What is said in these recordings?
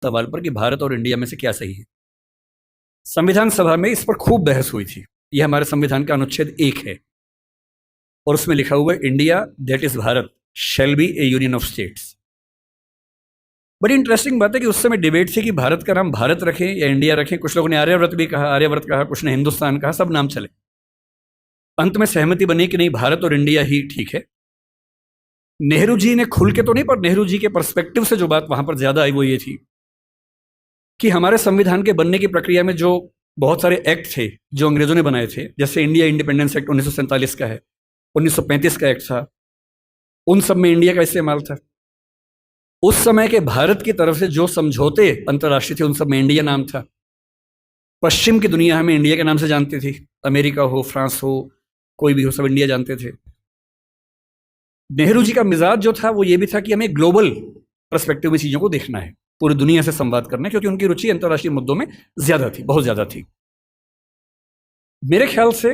सवाल पर कि भारत और इंडिया में से क्या सही है। संविधान सभा में इस पर खूब बहस हुई थी। यह हमारे संविधान का अनुच्छेद 1 है और उसमें लिखा हुआ है India that is Bharat shall be A union of states. बड़ी इंटरेस्टिंग बात है कि उस समय डिबेट थी कि भारत का नाम भारत रखें या इंडिया रखें। कुछ लोगों ने आर्यव्रत भी कहा, आर्यव्रत कहा, कुछ ने हिंदुस्तान कहा, सब नाम चले। अंत में सहमति बनी कि नहीं, भारत और इंडिया ही ठीक है। नेहरू जी ने खुल के तो नहीं, पर नेहरू जी के पर्सपेक्टिव से जो बात वहां पर ज्यादा आई वो ये थी कि हमारे संविधान के बनने की प्रक्रिया में जो बहुत सारे एक्ट थे जो अंग्रेजों ने बनाए थे, जैसे इंडिया इंडिपेंडेंस एक्ट 1947 का है, 1935 का एक्ट था, उन सब में इंडिया का इस्तेमाल था। उस समय के भारत की तरफ से जो समझौते अंतर्राष्ट्रीय थे उन सब में इंडिया नाम था। पश्चिम की दुनिया हमें इंडिया के नाम से जानती थी, अमेरिका हो, फ्रांस हो, कोई भी हो, सब इंडिया जानते थे। नेहरू जी का मिजाज जो था वो ये भी था कि हमें ग्लोबल पर्सपेक्टिव में चीजों को देखना है, पूरी दुनिया से संवाद करना है, क्योंकि उनकी रुचि अंतर्राष्ट्रीय मुद्दों में ज्यादा थी, बहुत ज्यादा थी। मेरे ख्याल से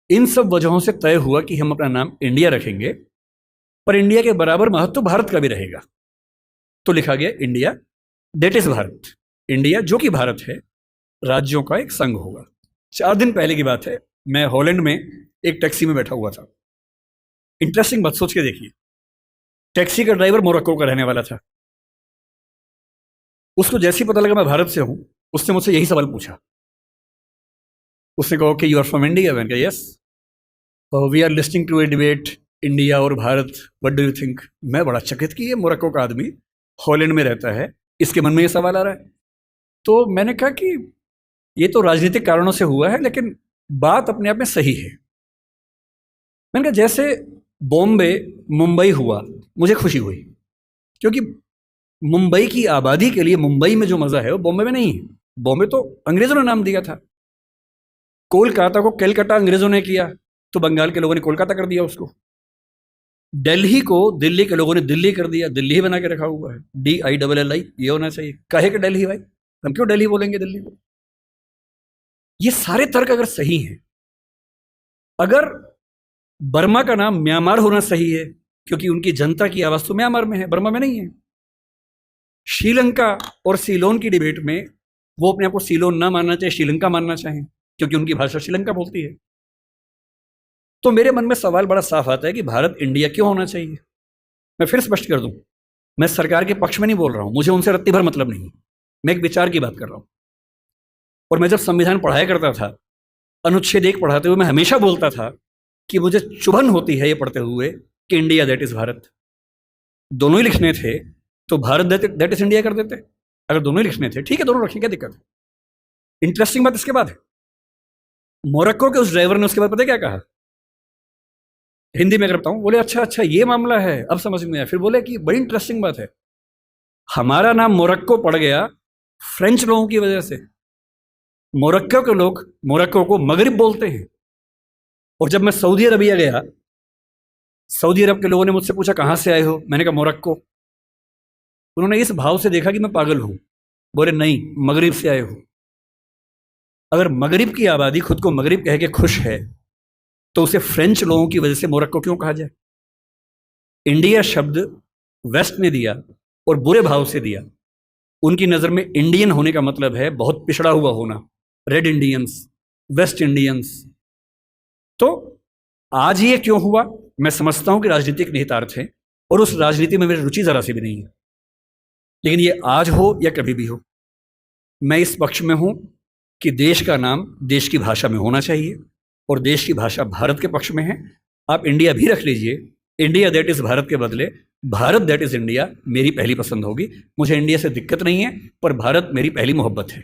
इन सब वजहों से तय हुआ कि हम अपना नाम इंडिया रखेंगे, पर इंडिया के बराबर महत्व भारत का भी रहेगा। तो लिखा गया India that is Bharat, India जो कि भारत है, राज्यों का एक संघ होगा। 4 दिन पहले की बात है, मैं हॉलैंड में एक टैक्सी में बैठा हुआ था। इंटरेस्टिंग बात सोच के देखिए, टैक्सी का ड्राइवर मोरक्को का रहने वाला था। उसको जैसे ही पता लगा मैं भारत से हूं, उसने मुझसे यही सवाल पूछा। उसने कहा कि यू आर फ्रॉम इंडिया? मैंने कहा yes. We are listing to a debate India और Bharat, what do you think? मैं बड़ा चकित कि ये मोरक्को का आदमी हॉलैंड में रहता है, इसके मन में ये सवाल आ रहा है। तो मैंने कहा कि ये तो राजनीतिक कारणों से हुआ है, लेकिन बात अपने आप में सही है। मैंने कहा जैसे बॉम्बे मुंबई हुआ, मुझे खुशी हुई, क्योंकि मुंबई की आबादी के लिए मुंबई में जो मजा है वो बॉम्बे में नहीं है। बॉम्बे तो अंग्रेजों ने नाम दिया था। कोलकाता को कैलकाटा अंग्रेजों ने किया, तो बंगाल के लोगों ने कोलकाता कर दिया उसको। दिल्ली को दिल्ली के लोगों ने दिल्ली कर दिया, दिल्ली ही बना के रखा हुआ है, DILLI, ये होना चाहिए। काहे के दिल्ली भाई, हम क्यों दिल्ली बोलेंगे दिल्ली को? ये सारे तर्क अगर सही हैं, अगर बर्मा का नाम म्यांमार होना सही है क्योंकि उनकी जनता की आवाज तो म्यांमार में है, बर्मा में नहीं है। श्रीलंका और सीलोन की डिबेट में वो अपने आप को सीलोन ना मानना चाहे, श्रीलंका मानना चाहें, क्योंकि उनकी भाषा श्रीलंका बोलती है। तो मेरे मन में सवाल बड़ा साफ आता है कि भारत इंडिया क्यों होना चाहिए। मैं फिर स्पष्ट कर दूं, मैं सरकार के पक्ष में नहीं बोल रहा हूं, मुझे उनसे रत्ती भर मतलब नहीं, मैं एक विचार की बात कर रहा हूं। और मैं जब संविधान पढ़ाया करता था, अनुच्छेद 1 पढ़ाते हुए मैं हमेशा बोलता था कि मुझे चुभन होती है ये पढ़ते हुए कि इंडिया दैट इज भारत। दोनों ही लिखने थे तो भारत दैट इज इंडिया कर देते। अगर दोनों ही लिखने थे, ठीक है, दोनों रखें, क्या दिक्कत है। इंटरेस्टिंग बात इसके बाद है, मोरक्को के उस ड्राइवर ने उसके बाद पता क्या कहा, हिंदी में करता हूं, बोले अच्छा अच्छा ये मामला है, अब समझ में आया। फिर बोले कि बड़ी इंटरेस्टिंग बात है, हमारा नाम मोरक्को पड़ गया फ्रेंच लोगों की वजह से। मोरक्को के लोग मोरक्को को मगरिब बोलते हैं। और जब मैं सऊदी अरबिया गया, सऊदी अरब के लोगों ने मुझसे पूछा कहां से आए हो, मैंने कहा मोरक्को। उन्होंने इस भाव से देखा कि मैं पागल हूं, बोले नहीं, मगरिब से आए हो। अगर मगरिब की आबादी खुद को मगरिब कह के खुश है तो उसे फ्रेंच लोगों की वजह से मोरक्को क्यों कहा जाए। इंडिया शब्द वेस्ट ने दिया और बुरे भाव से दिया। उनकी नजर में इंडियन होने का मतलब है बहुत पिछड़ा हुआ होना, रेड इंडियंस, वेस्ट इंडियंस। तो आज ये क्यों हुआ, मैं समझता हूं कि राजनीतिक निहितार्थ है और उस राजनीति में मेरी रुचि जरा सी भी नहीं है, लेकिन ये आज हो या कभी भी हो, मैं इस पक्ष में हूं कि देश का नाम देश की भाषा में होना चाहिए और देश की भाषा भारत के पक्ष में है। आप इंडिया भी रख लीजिए, इंडिया दैट इज भारत के बदले भारत दैट इज इंडिया मेरी पहली पसंद होगी। मुझे इंडिया से दिक्कत नहीं है, पर भारत मेरी पहली मोहब्बत है।